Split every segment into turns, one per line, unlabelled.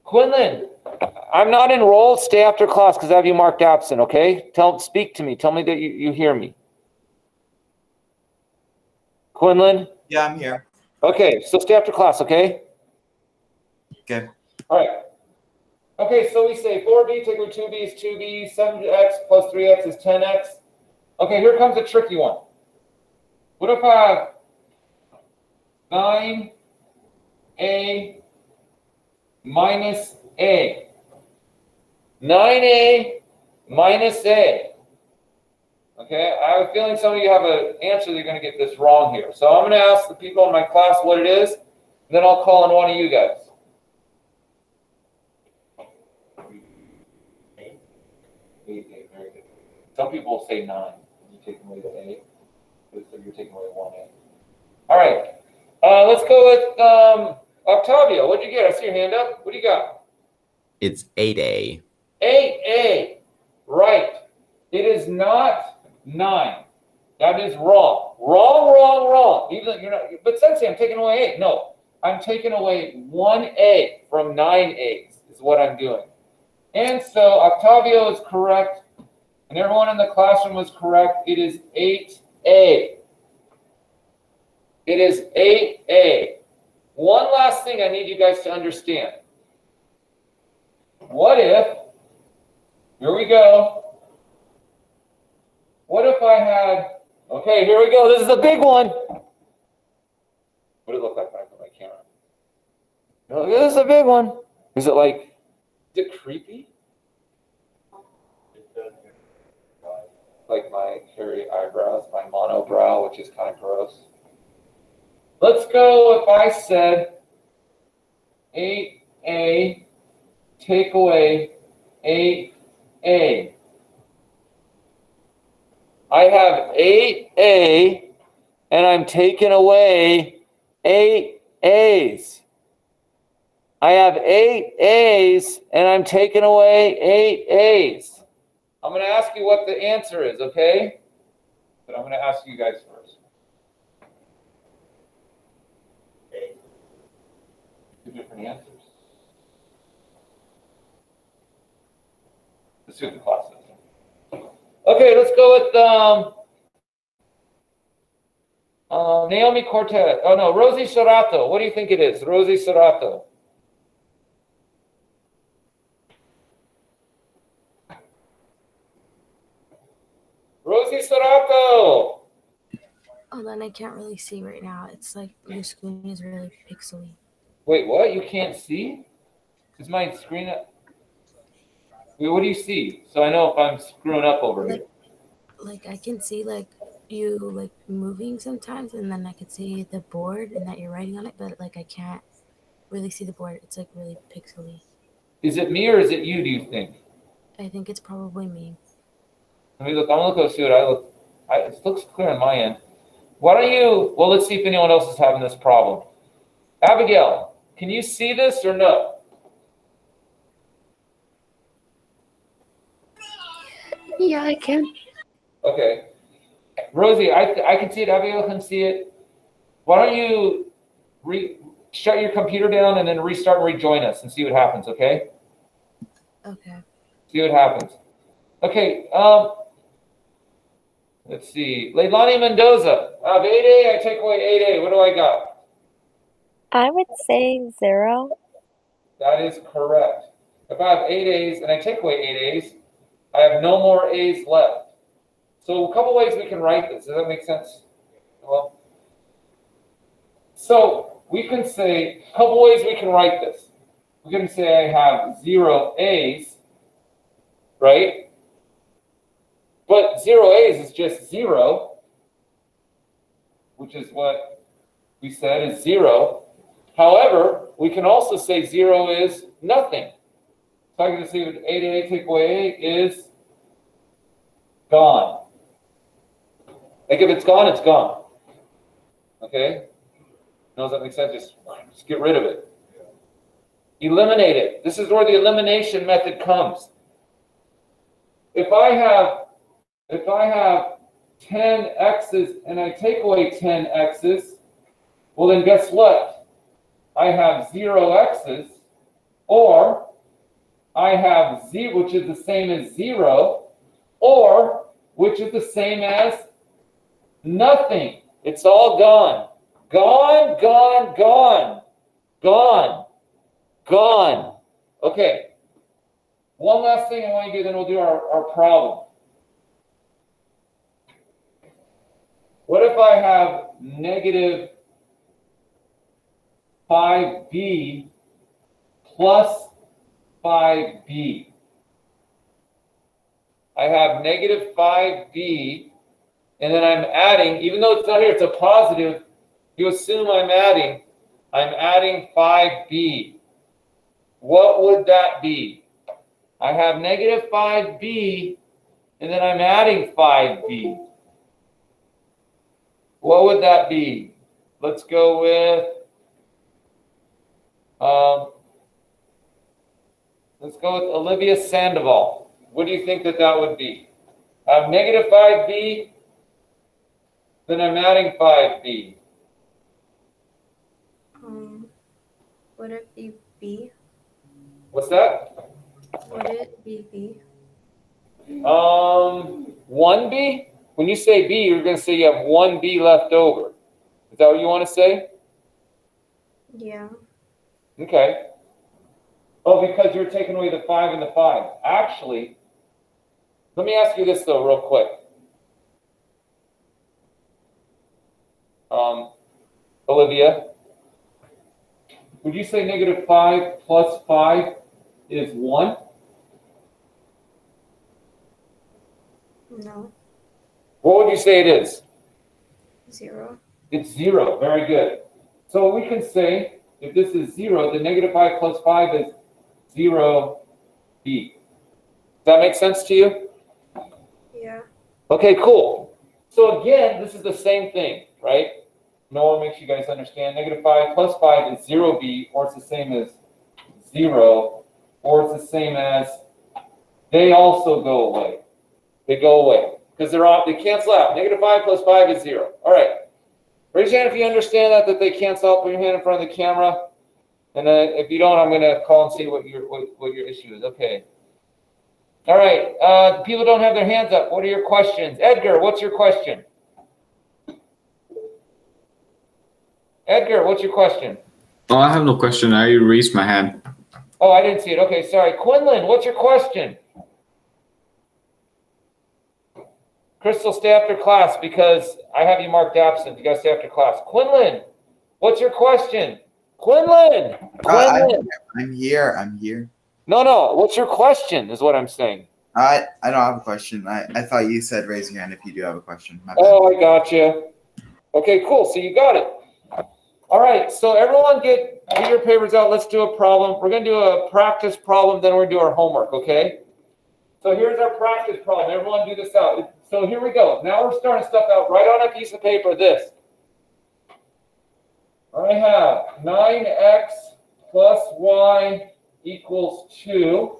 Quinlan, I'm not enrolled. Stay after class because I have you marked absent, okay? Speak to me. Tell me that you hear me. Quinlan?
Yeah, I'm here.
Okay, so stay after class, okay?
Okay.
All right. Okay, so we say 4b, take away 2b is 2b, 7x plus 3x is 10x. Okay, here comes a tricky one. What if I have 9a minus a? 9a minus a. Okay, I have a feeling some of you have an answer that you're going to get this wrong here. So I'm going to ask the people in my class what it is, and then I'll call on one of you guys. Very good. Some people will say 9. You take away the a, so you're taking away 1a. All right, let's go with Octavio. What'd you get? I see your hand up. What do you got?
It's 8a.
8a. Right. It is not 9. That is wrong. Wrong. Even you're not. But Sensei, I'm taking away 8. No, I'm taking away 1a from 9a's is what I'm doing. And so Octavio is correct, and everyone in the classroom was correct. It is 8a. It is 8a. One last thing I need you guys to understand. What if, here we go. What if I had, okay, here we go. This is a big one. What does it look like when I put my camera? Oh, this is a big one. Is it like, is it creepy? Like my hairy eyebrows, my monobrow, which is kind of gross. Let's go if I said 8a, take away 8a. I have 8a, and I'm taking away 8a's. I have 8a's, and I'm taking away 8a's. I'm going to ask you what the answer is, okay? But I'm going to ask you guys first. Two different answers. Let's see what the class is. Okay, let's go with Naomi Cortez. Oh, no, Rosie Sorato. What do you think it is? Rosie Sorato. Rosie Sorato.
Oh, then I can't really see right now. It's like your screen is really pixely.
Wait, what? You can't see? Is my screen up? Wait, what do you see? So I know if I'm screwing up over here.
Like I can see like you like moving sometimes, and then I can see the board and that you're writing on it, but like I can't really see the board. It's like really pixely.
Is it me or is it you, do you think?
I think it's probably me.
Let me look. I'm going to go see what I look. It looks clear on my end. Why don't you, well, let's see if anyone else is having this problem. Abigail, can you see this or no?
Yeah, I can.
Okay. Rosie, I can see it. Abigail can see it. Why don't you shut your computer down and then restart and rejoin us and see what happens, okay?
Okay.
See what happens. Okay, let's see. Leilani Mendoza. I have 8A, I take away 8A. What do I got?
I would say 0.
That is correct. If I have 8A's and I take away 8A's, I have no more A's left. So a couple ways we can write this. Does that make sense? Well, so we can say, a couple ways we can write this. We can say I have 0 A's, right? But 0 A's is just 0, which is what we said is 0. However, we can also say 0 is nothing. So I can just say that 8A take away 8 is gone. Like if it's gone, it's gone. Okay? Does that make sense? Just get rid of it. Eliminate it. This is where the elimination method comes. If I have 10 x's and I take away 10 x's, well then guess what? I have 0 x's or I have z, which is the same as 0, or which is the same as nothing. It's all gone. Gone, gone, gone. Gone. Gone. Okay. One last thing I want to do, then we'll do our problem. What if I have negative 5b plus 5b? I have negative 5b, and then I'm adding, even though it's not here, it's a positive, you assume I'm adding 5b. What would that be? I have negative 5b, and then I'm adding 5b. What would that be? Let's go with, Olivia Sandoval. What do you think that would be? I have negative 5b, then I'm adding 5b.
Would it be B?
What's that?
Would it be B?
1b? When you say b, you're going to say you have 1b left over. Is that what you want to say?
Yeah.
Okay. Oh, because you're taking away the 5 and the 5. Actually, let me ask you this, though, real quick. Olivia, would you say negative 5 plus 5 is 1?
No.
What would you say it is?
0.
It's 0. Very good. So we can say, if this is 0, then negative 5 plus 5 is 0b. Does that make sense to you?
Yeah.
Okay, cool. So again, this is the same thing, right? No one makes you guys understand. Negative 5 plus 5 is 0b, or it's the same as 0, or it's the same as, they also go away. They go away. Because they cancel out. Negative 5 plus 5 is 0. All right. Raise your hand if you understand that they cancel out. Put your hand in front of the camera. And then if you don't, I'm going to call and see what your issue is. Okay. All right. People don't have their hands up. What are your questions? Edgar, what's your question? Edgar, what's your question?
Oh, I have no question. I raised my hand.
Oh, I didn't see it. Okay, sorry. Quinlan, what's your question? Crystal, stay after class because I have you marked absent. You guys stay after class. Quinlan, what's your question? Quinlan! Quinlan!
I'm here. I'm here.
No. What's your question is what I'm saying.
I don't have a question. I thought you said raise your hand if you do have a question. My bad.
Oh, I got you. Okay, cool. So you got it. All right. So everyone get your papers out. Let's do a problem. We're going to do a practice problem. Then we're going to do our homework, okay? So here's our practice problem. Everyone do this out. So here we go. Now we're starting stuff out right on a piece of paper. This. I have 9x plus y equals 2.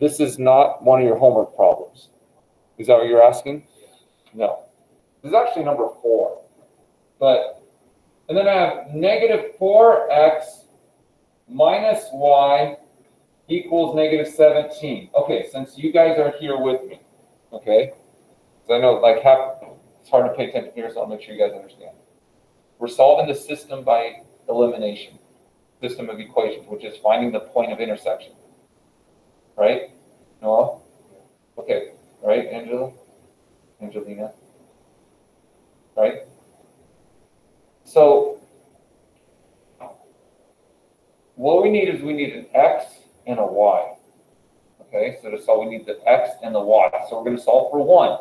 This is not one of your homework problems. Is that what you're asking? No. This is actually number 4. And then I have negative 4x minus y equals negative 17. Okay, since you guys are here with me, okay? So I know it's hard to pay attention here, so I'll make sure you guys understand. We're solving the system by elimination, system of equations, which is finding the point of intersection. Right? Noah? Okay. Right, Angela? Angelina? Right? So what we need is an x and a y. Okay, so to solve we need the x and the y. So we're going to solve for 1.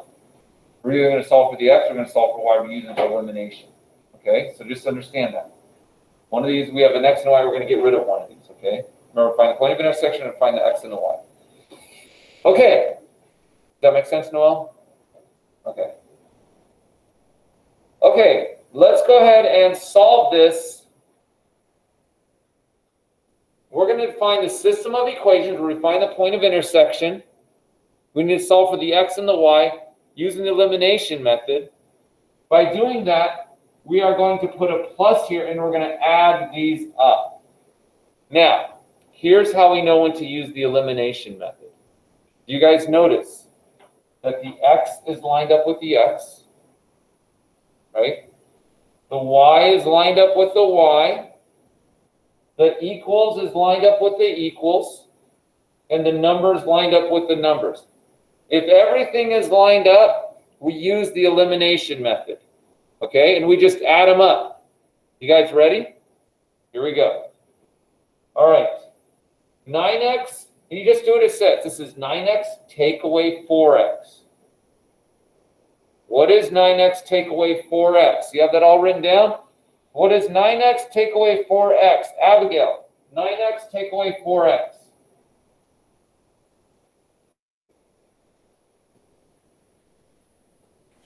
We're either going to solve for the x or we're going to solve for y. We're using elimination. Okay, so just understand that. One of these, we have an x and y, we're going to get rid of one of these, okay? Remember, find the point of intersection and find the x and the y. Okay, does that make sense, Noel? Okay. Okay, let's go ahead and solve this. We're going to find the system of equations where we find the point of intersection. We need to solve for the x and the y using the elimination method. By doing that, we are going to put a plus here and we're going to add these up. Now, here's how we know when to use the elimination method. You guys notice that the x is lined up with the x, right? The y is lined up with the y. The equals is lined up with the equals. And the numbers lined up with the numbers. If everything is lined up, we use the elimination method. Okay? And we just add them up. You guys ready? Here we go. All right. 9x, you just do it as sets. This is 9x take away 4x. What is 9x take away 4x? You have that all written down? What is 9x take away 4x? Abigail, 9x take away 4x.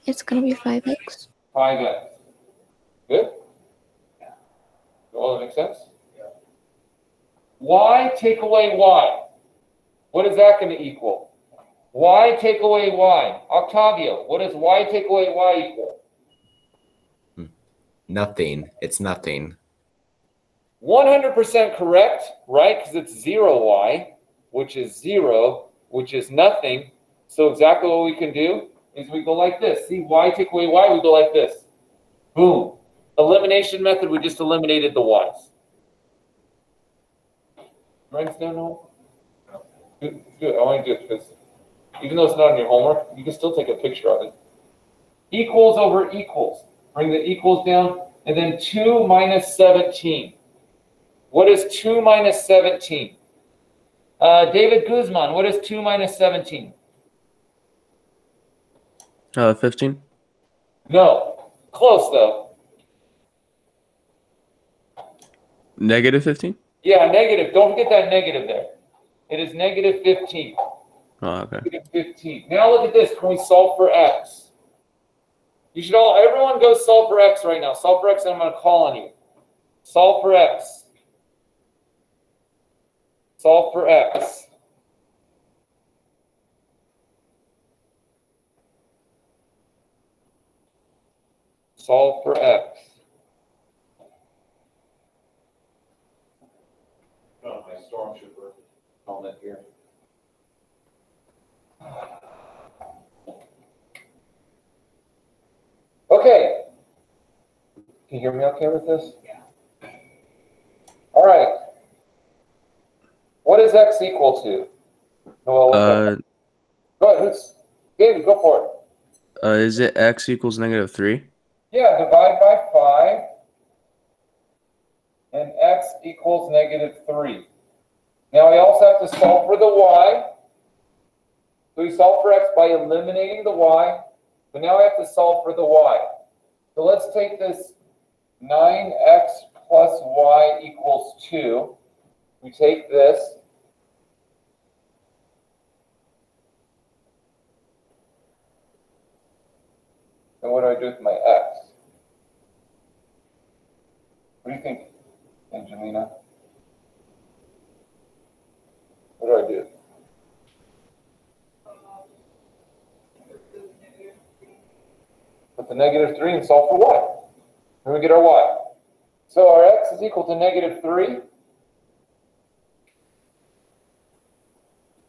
It's gonna be 5x.
5x. Good? All that make sense? Y take away y. What is that going to equal? Y take away y. Octavio, what does y take away y equal?
Nothing. It's nothing.
100% correct, right? Because it's 0y, which is 0, which is nothing. So exactly what we can do is we go like this. See, y take away y, we go like this. Boom. Elimination method, we just eliminated the y's. Write down now? Good, good. I want to do it because even though it's not in your homework, you can still take a picture of it. Equals over equals. Bring the equals down. And then 2 minus 17. What is 2 minus 17? David Guzman, what is 2 minus 17?
15.
No. Close, though.
Negative 15?
Yeah, negative. Don't forget that negative there. It is negative 15.
Oh, okay.
Negative 15. Now look at this. Can we solve for x? You should all, everyone go solve for x right now. Solve for x and I'm going to call on you. Solve for x. Solve for x. Solve for x. Oh, my stormtrooper helmet here. Okay. Can you hear me okay with this? Yeah. All right. What is x equal to? Noel, go ahead. David, go for it.
Is it x equals negative 3?
Yeah, divide by 5. And x equals negative 3. Now we also have to solve for the y. So we solve for x by eliminating the y. But now we have to solve for the y. So let's take this 9x plus y equals 2. We take this. And what do I do with my x? What do you think, Angelina? What do I do? Put the negative 3 and solve for y. Then we get our y. So our x is equal to negative 3.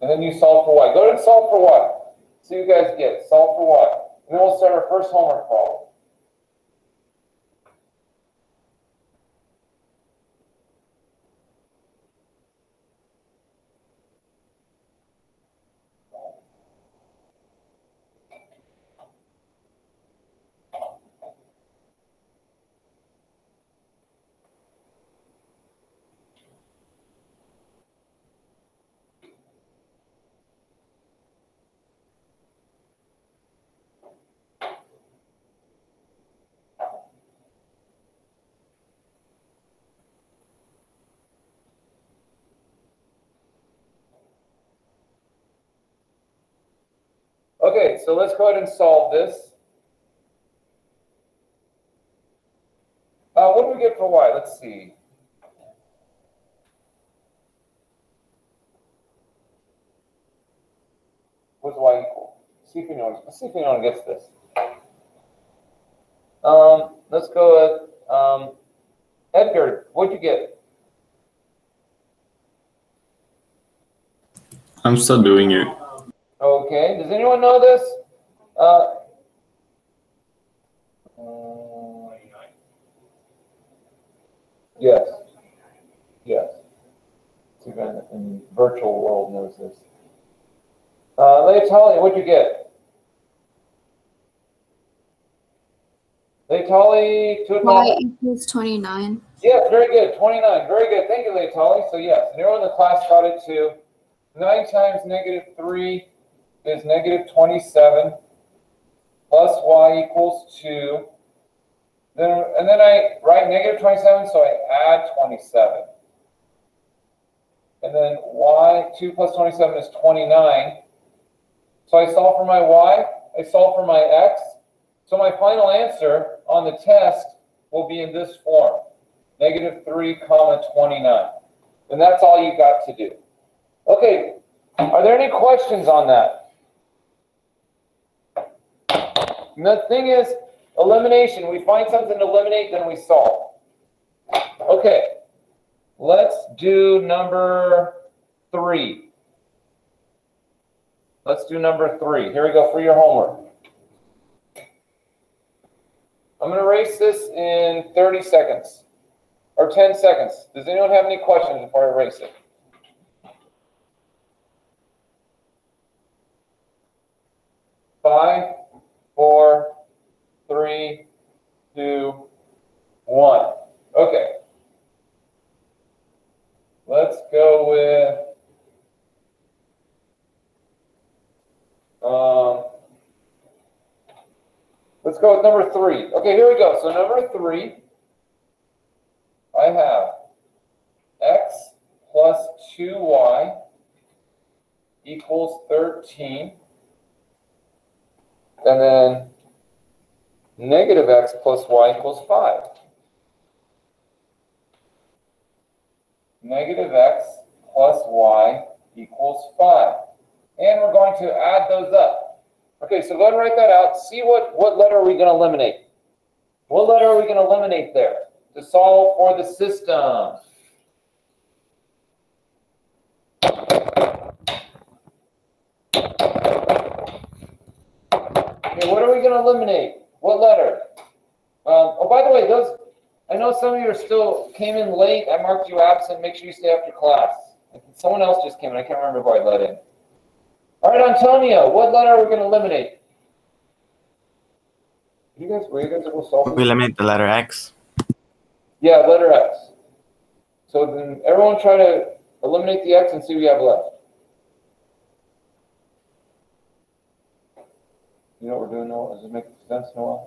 And then you solve for y. Go ahead and solve for y. See what you guys get. Solve for y. And then we'll start our first homework problem. Okay, so let's go ahead and solve this. What do we get for y? Let's see. What's y equal? See if anyone gets this. Let's go with Edgar. What'd you get?
I'm still doing it.
Okay, does anyone know this? Yes. Yes. Even in virtual world knows this. Leitali, what'd you get? Leitali,
Y equals 29.
Yes, very good. 29. Very good. Thank you, Leitali. So yes, and everyone in the class got it too. 9 times -3 is -27 plus y equals 2. And then I write -27, so I add 27. And then y, 2 plus 27 is 29. So I solve for my y, I solve for my x. So my final answer on the test will be in this form, -3, 29. And that's all you got to do. Okay, are there any questions on that? And the thing is, elimination, we find something to eliminate, then we solve. Okay, let's do number 3. Let's do number 3. Here we go for your homework. I'm going to erase this in 30 seconds or 10 seconds. Does anyone have any questions before I erase it? Five, 4, 3, 2, 1. Okay. Let's go with number 3. Okay, here we go. So number 3, I have x plus 2y equals 13. And then negative x plus y equals 5. Negative x plus y equals 5. And we're going to add those up. Okay, so go ahead and write that out. See what letter are we going to eliminate? What letter are we going to eliminate there to solve for the system? Okay, what are we going to eliminate? What letter? Oh, by the way, I know some of you came in late. I marked you absent. Make sure you stay after class. Someone else just came in. I can't remember who I let in. All right, Antonio, what letter are we going to eliminate? Were you guys able to solve this?
We eliminate the letter X.
Yeah, letter X. So then everyone try to eliminate the X and see what you have left. You know what we're doing, Noah? Does it make sense, Noah?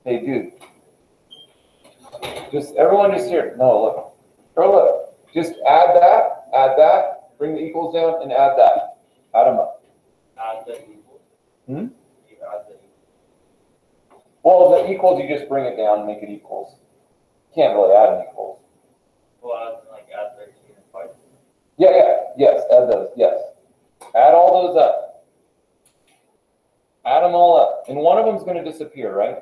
Hey, dude. Everyone just here. No, look. Look. Just add that, bring the equals down, and add that. Add them up.
Add the equals.
Hmm?
You add the equals.
Well, the equals, you just bring it down and make it equals. You can't really add an equals.
Well, add 13 and 5.
Yes, add those, yes. Add all those up. Add them all up. And one of them is going to disappear, right?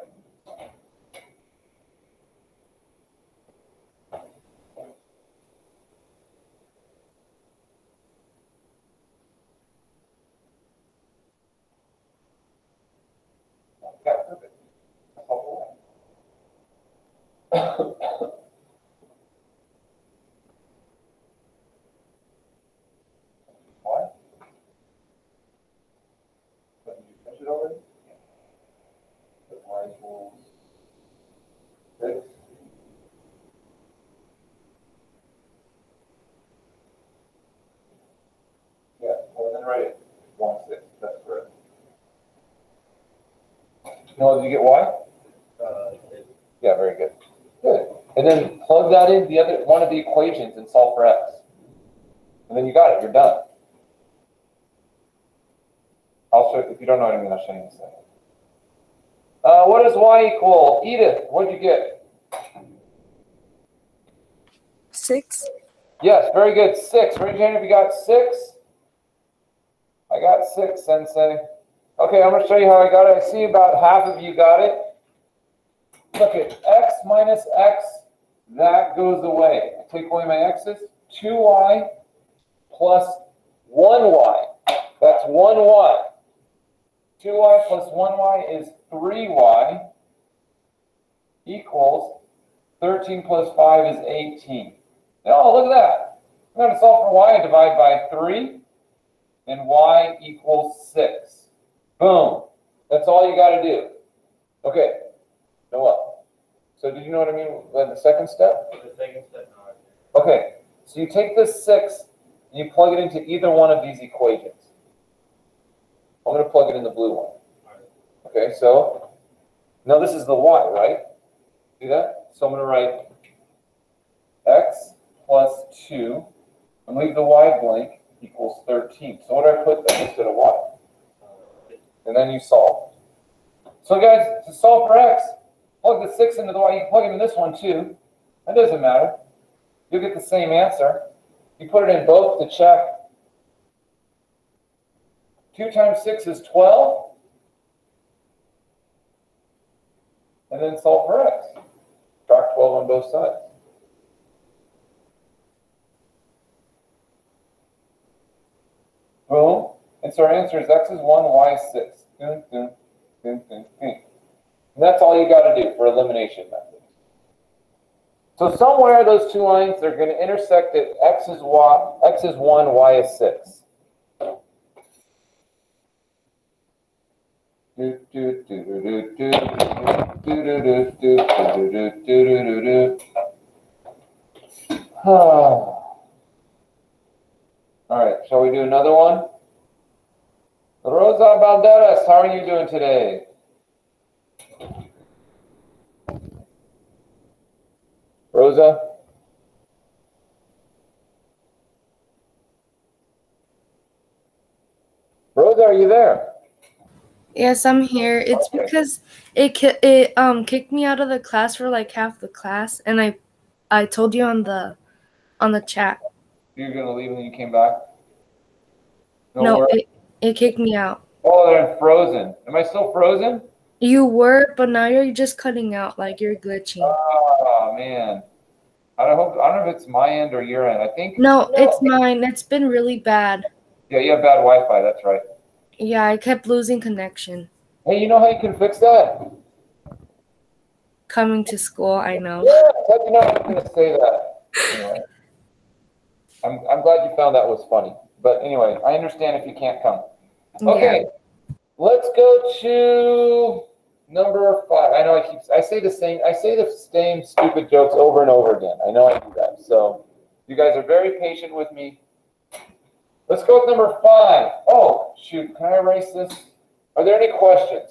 Okay, perfect. Why? Did you finish it already? But y equals 6. Yeah, well then write it 1, 6. That's correct. No, did you get y? Yeah, very good. Good. And then plug that in one of the equations and solve for x. And then you got it. You're done. I'll show you. If you don't know what I'm going to show you in a second. What does y equal? Edith, what did you get?
6.
Yes, very good. 6. Raise your hand if you got 6. I got 6, Sensei. Okay, I'm going to show you how I got it. I see about half of you got it. Look at x minus x that goes away. I take away my x's, 2y plus 1y. That's 1y. 2y plus 1y is 3y equals 13 plus 5 is 18. Oh, look at that. I'm going to solve for y and divide by 3, and y equals 6. Boom. That's all you got to do. Okay. Noel. So did you know what I mean by the second step?
The second step, no.
Okay. So you take this 6 and you plug it into either one of these equations. I'm going to plug it in the blue one. Okay, so now this is the y, right? See that? So I'm going to write x plus 2 and leave the y blank equals 13. So what do I put there instead of y? And then you solve. So guys, to solve for x, plug the 6 into the y. You can plug it in this one too. That doesn't matter. You'll get the same answer. You put it in both to check. 2 times 6 is 12. And then solve for x. Subtract 12 on both sides. Boom. And so our answer is x is 1, y is 6. Dun, dun, dun, dun, dun. And that's all you got to do for elimination method. So somewhere those two lines, they're going to intersect at x is 1, y is 6. All right, shall we do another one? Rosa Balderas, how are you doing today? Rosa? Rosa, are you there?
Yes, I'm here. It's
Okay.
because it kicked me out of the class for like half the class, and I told you on the chat.
You're gonna leave and then you came back?
No,
worries.
it kicked me out.
Oh, they're frozen. Am I still frozen?
You were, but now you're just cutting out, like you're glitching.
Oh man. I don't know if it's my end or your end. I think
No, it's mine. It's been really bad.
Yeah, you have bad Wi-Fi, that's right.
Yeah, I kept losing connection.
Hey, you know how you can fix that?
Coming to school, I know.
Yeah, you're not gonna say that. Anyway. I'm glad you found that was funny. But anyway, I understand if you can't come. Okay, let's go to number 5. I know I say the same stupid jokes over and over again. I know I do that. So you guys are very patient with me. Let's go with number 5. Oh, shoot, can I erase this? Are there any questions?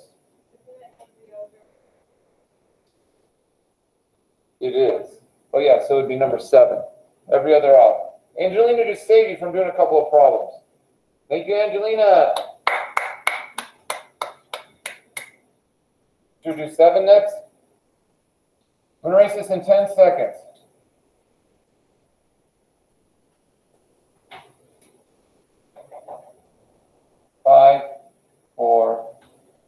It is. Oh yeah, so it'd be number 7. Every other out. Angelina just saved you from doing a couple of problems. Thank you, Angelina. Should we do 7 next? I'm going to erase this in 10 seconds. Five, 4,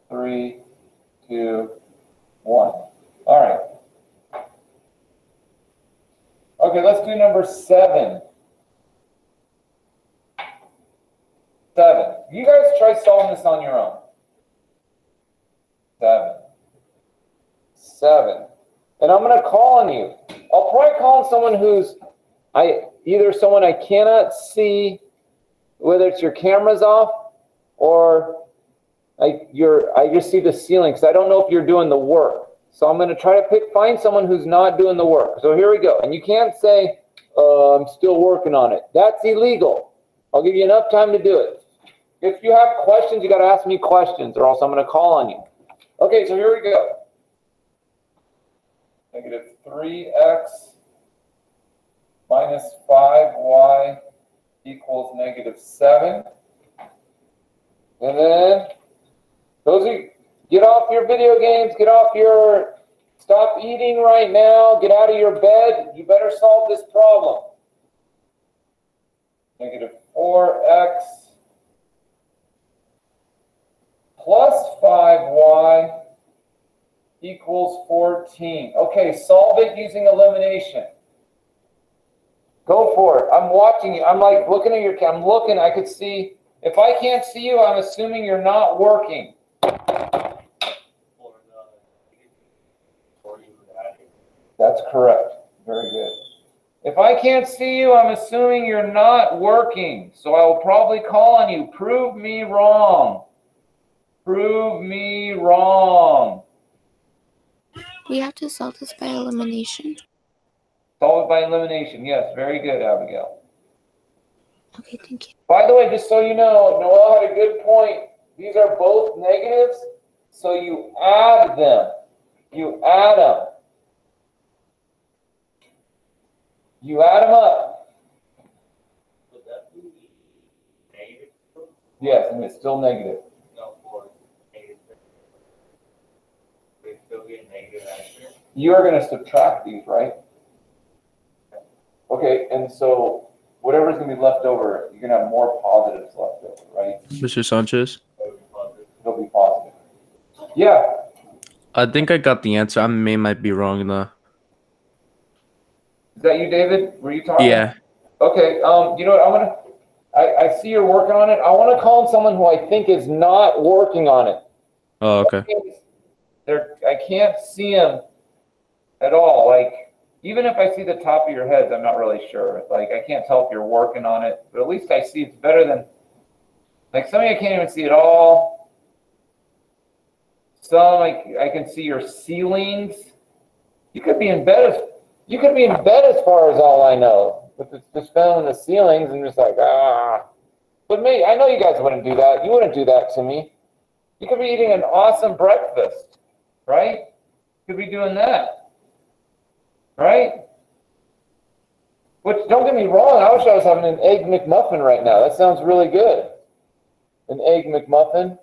3, 2, 1. All right. Okay, let's do number 7. 7. You guys try solving this on your own. 7. And I'm going to call on you. I'll probably call on someone who's either someone I cannot see, whether it's your camera's off or I just see the ceiling because I don't know if you're doing the work. So I'm going to try to find someone who's not doing the work. So here we go. And you can't say, I'm still working on it. That's illegal. I'll give you enough time to do it. If you have questions, you got to ask me questions or else I'm going to call on you. Okay, so here we go. Negative 3x minus 5y equals negative 7. And then, get off your video games, stop eating right now, get out of your bed. You better solve this problem. Negative 4x plus 5y equals 14. Okay, solve it using elimination. Go for it. I'm watching you. I'm like looking at your camera. I'm looking. I could see. If I can't see you, I'm assuming you're not working. That's correct. Very good. If I can't see you, I'm assuming you're not working. So I will probably call on you. Prove me wrong. Prove me wrong.
We have to solve this by elimination.
Solve it by elimination. Yes, very good, Abigail.
Okay, thank you.
By the way, just so you know, Noel had a good point. These are both negatives, so you add them. You add them. You add them up.
Would that be negative?
Yes, and it's still negative.
No, for negative. We still get negative answer.
You are going to subtract these, right? Okay, and so whatever's going to be left over, you're going to have more positives left over, right?
Mr. Sanchez?
It'll be positive. Yeah.
I think I got the answer. I might be wrong though.
Is that you, David? Were you talking?
Yeah.
Okay, you know what? I see you're working on it. I want to call on someone who I think is not working on it.
Oh, okay.
I can't see him at all. Like, even if I see the top of your heads, I'm not really sure. Like, I can't tell if you're working on it, but at least I see it's better than, like, some of you I can't even see at all. Some, like, I can see your ceilings. You could be in bed as far as all I know. But it's just filling the ceilings and just like, ah. But me, I know you guys wouldn't do that. You wouldn't do that to me. You could be eating an awesome breakfast, right? You could be doing that, right? Which, don't get me wrong, I wish I was having an egg McMuffin right now. That sounds really good. An egg McMuffin.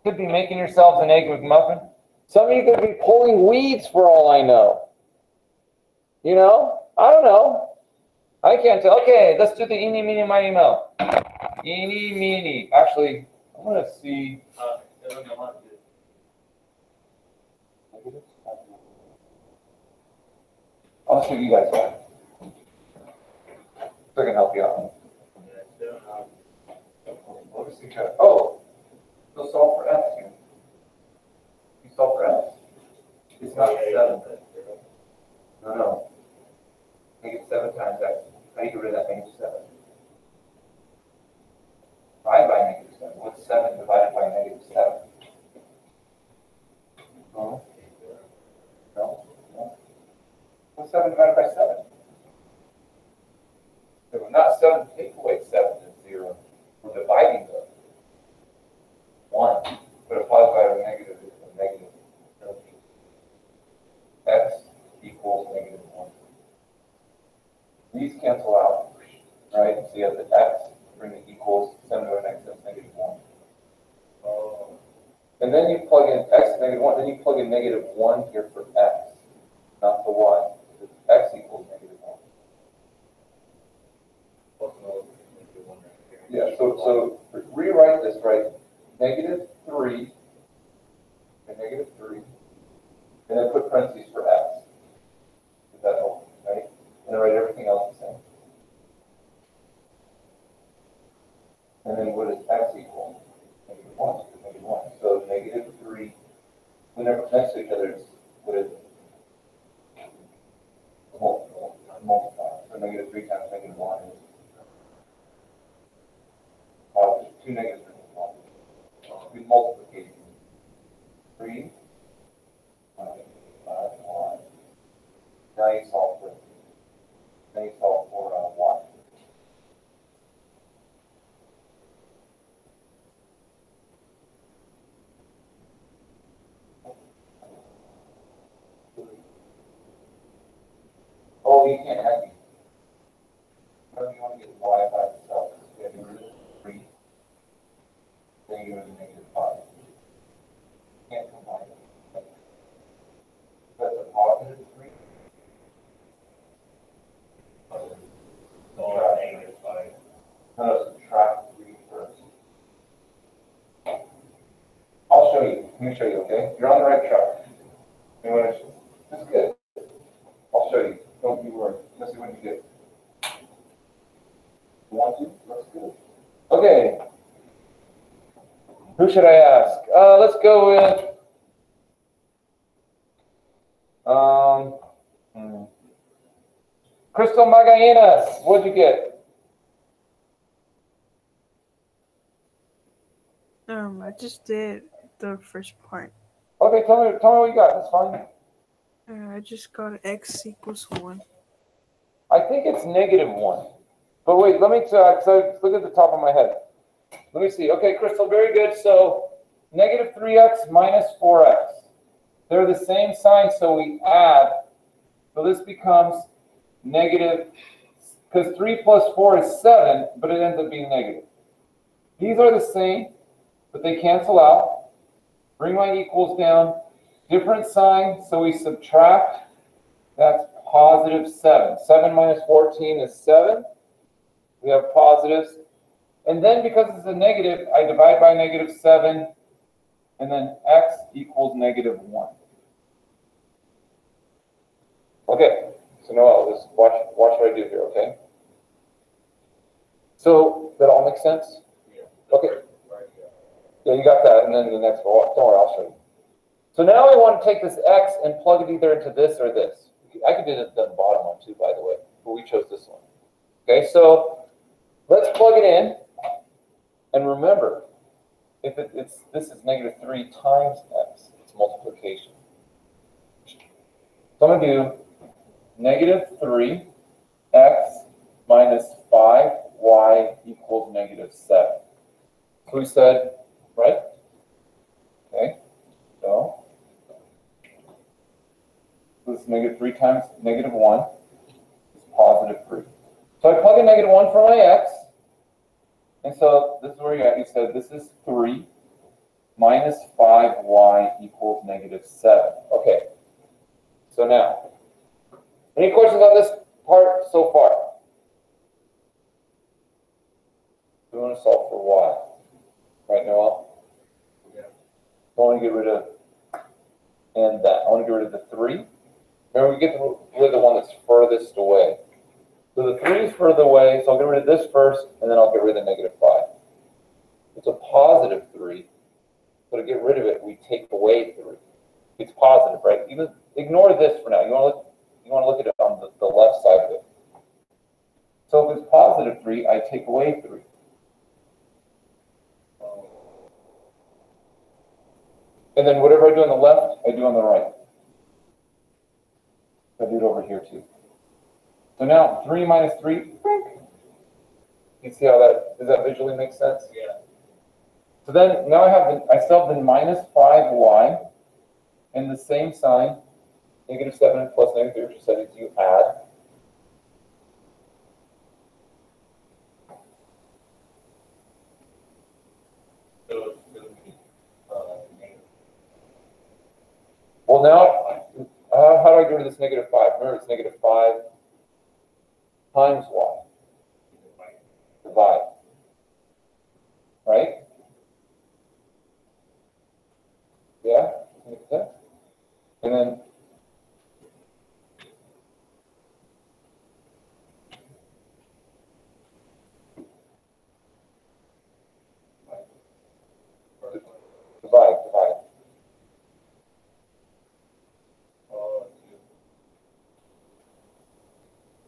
Could be making yourselves an egg McMuffin. Some of you could be pulling weeds for all I know. You know? I don't know. I can't tell. Okay, let's do the eeny, meeny, miny, mo. Eeny, meeny. Actually, I'm going to see. I'll show you guys one. So I can help you out. Let me see. Oh, you'll solve for x. You solve for x? It's not 7. No. Negative 7 times x. How do you get rid of that negative 7? Divide by negative 7. What's 7 divided by negative 7? No. What's 7 divided by 7? So not 7 take away 7 is 0. We're dividing them. 1. But if I divide by negative, it's a negative. X equals negative 1. These cancel out, right? So you have the x, bring the equals, 7 to an x, that's negative 1. And then you plug in x negative 1, then you plug in negative 1 here for x, not for y. X equals negative 1. Yeah, so rewrite this, right? Negative 3, and negative 3, and then put parentheses for x. Is that all, right? And then write everything else the same. And then what is x equal? Negative 1. Negative 1. So negative 3, when they're next to each other, it's, what is it? Multiply. So negative 3 times negative 1 is positive. 2 negatives are positive. We multiplication. 3, 5, 1. Now you solve for it. Then you solve for y. Oh, you can't have these. Whatever you want to get y by itself. You have to get rid of 3. Then you go to negative 5. You can't combine them. That's a positive 3. Negative 5. No, subtract 3 first. I'll show you. Let me me show you, okay? You're on the right track. That's good. I'll show you. Don't be worried. Let's see what you get. You want to? That's good. Okay. Who should I ask? Let's go with Crystal Magallanes. What'd you get?
I just did the first part.
Okay, tell me what you got. That's fine.
I just got x equals 1.
I think it's -1. But wait, let me check. So look at the top of my head. Let me see. Okay, Crystal, very good. So -3x minus 4x. They're the same sign, so we add. So this becomes negative, because 3 plus 4 is 7, but it ends up being negative. These are the same, but they cancel out. Bring my equals down. Different sign, so we subtract. That's positive 7. 7 minus 14 is 7. We have positives. And then because it's a negative, I divide by -7, and then x equals -1. Okay, so Noel, just watch what I do here, okay? So that all makes sense? Okay. Yeah, you got that, and then the next one. Don't worry, I'll show you. So now I want to take this x and plug it either into this or this. I could do the bottom one too, by the way, but we chose this one. Okay, so let's plug it in. And remember, if this is -3 times x, it's multiplication. So I'm going to do -3x minus 5y equals -7. So we said, right? Okay, so this is -3 times -1 is +3. So I plug in -1 for my x. And so this is where you're at. You said this is 3 minus 5y equals -7. Okay. So now, any questions on this part so far? We want to solve for y. Right, Noel? Yeah. I want to get rid of and that. I want to get rid of the 3. Remember, we get rid of the one that's furthest away. So the 3 is further away, so I'll get rid of this first, and then I'll get rid of the -5. It's a +3. So to get rid of it, we take away 3. It's positive, right? Even ignore this for now. You want to look at it on the left side of it. So if it's +3, I take away 3. And then whatever I do on the left, I do on the right. I do it over here too. So now 3 minus 3, you see how does that visually make sense? Yeah. So then now I still have the -5y and the same sign, -7 plus -3, which says you add. Well, now, how do I get rid of this -5? Remember, it's -5 times y. Divide. Right? Yeah? Makes sense? And then divide.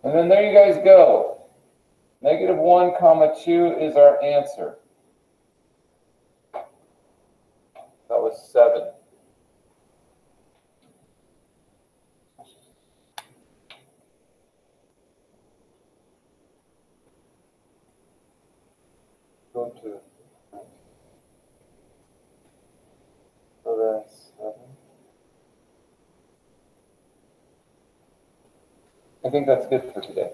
And then there you guys go. -1, 2 is our answer. That was 7. Go to so that's 7. I think that's good for today.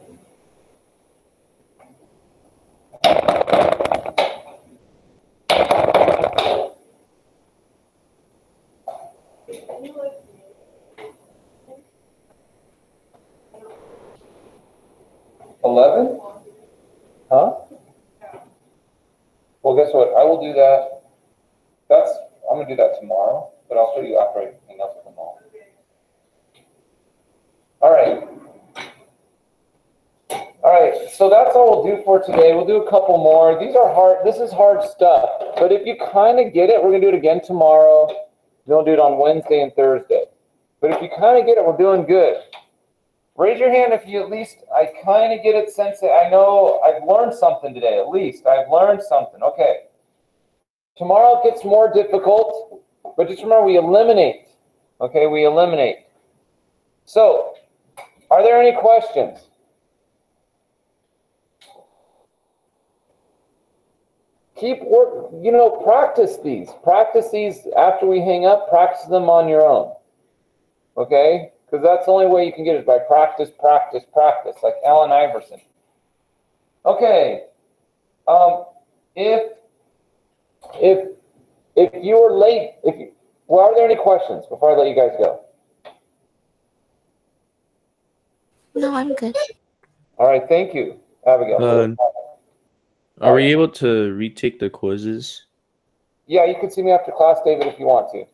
$11? Huh? Well, guess what? I will do that. I'm gonna do that tomorrow, but but I'll show you after I hang up with them all. All right. All right, so that's all we'll do for today. We'll do a couple more. These are hard. This is hard stuff. But if you kind of get it, we're going to do it again tomorrow. We'll do it on Wednesday and Thursday. But if you kind of get it, we're doing good. Raise your hand if you at least, I kind of get it, sense that I know I've learned something today, at least. I've learned something. Okay. Tomorrow it gets more difficult, but just remember we eliminate. Okay, we eliminate. So, are there any questions? Keep work, practice these. Practice these after we hang up, practice them on your own. Okay? Because that's the only way you can get it, by practice, practice, practice, like Allen Iverson. Okay. If you're late, well, are there any questions before I let you guys go?
No, I'm good.
All right, thank you, Abigail.
Are we able to retake the quizzes?
Yeah, you can see me after class, David, if you want to.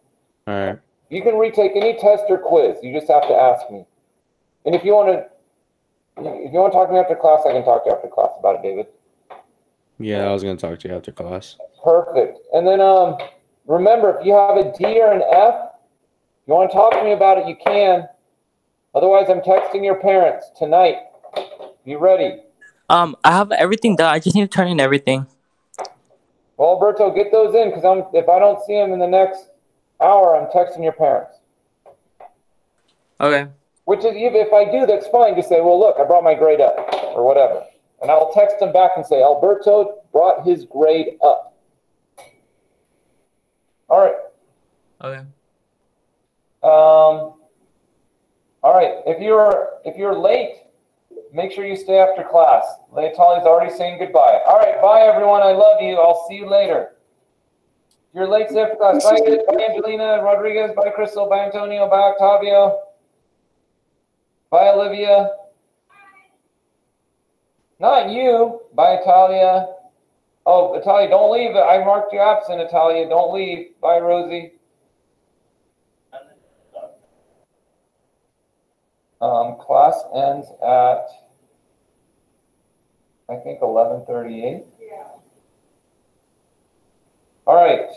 All right.
You can retake any test or quiz. You just have to ask me. And if you want to talk to me after class, I can talk to you after class about it, David.
Yeah, I was gonna talk to you after class.
Perfect. And then remember, if you have a D or an F, if you want to talk to me about it, you can. Otherwise, I'm texting your parents tonight. Be ready.
I have everything done. I just need to turn in everything.
Well, Alberto, get those in, because if I don't see them in the next hour, I'm texting your parents.
Okay.
Which is, if I do, that's fine. Just say, well, look, I brought my grade up, or whatever. And I'll text them back and say, Alberto brought his grade up. All right.
Okay.
All right. If you're late, make sure you stay after class. Tali's already saying goodbye. All right. Bye, everyone. I love you. I'll see you later. If you're late, stay after class. Bye, bye, Angelina Rodriguez. Bye, Crystal. Bye, Antonio. Bye, Octavio. Bye, Olivia. Not you. Bye, Italia. Oh, Italia, don't leave. I marked you absent, Italia. Don't leave. Bye, Rosie. Class ends at, I think, 11:38. Yeah. All right.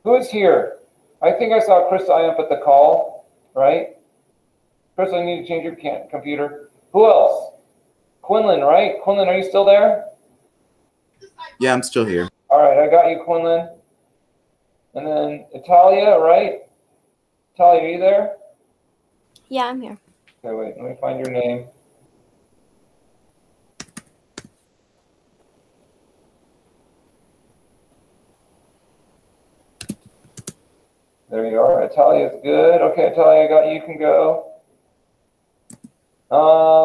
Who is here? I think I saw Chris up at the call, right? Chris, I need to change your computer. Who else? Quinlan, right? Quinlan, are you still there?
Yeah, I'm still here.
All right, I got you, Quinlan. And then Italia, right? Italia, are you there?
Yeah, I'm here.
Okay, wait, let me find your name. There you are. Italia's good. Okay, Italia, I got you. You can go.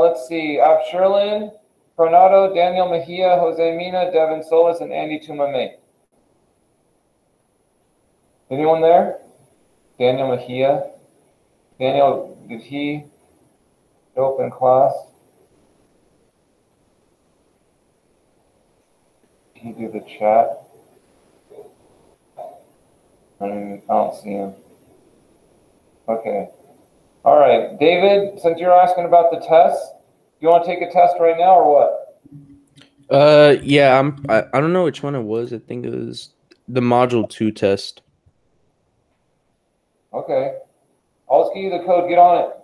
Let's see. Absherlin, Coronado, Daniel Mejia, Jose Mina, Devin Solis, and Andy Tumame. Anyone there? Daniel Mejia. Daniel, did he open class? Did he do the chat? I don't see him. Okay. All right, David, since you're asking about the test, you want to take a test right now or what?
Yeah, I don't know which one it was. I think it was the module 2 test.
Okay. I'll just give you the code. Get on it.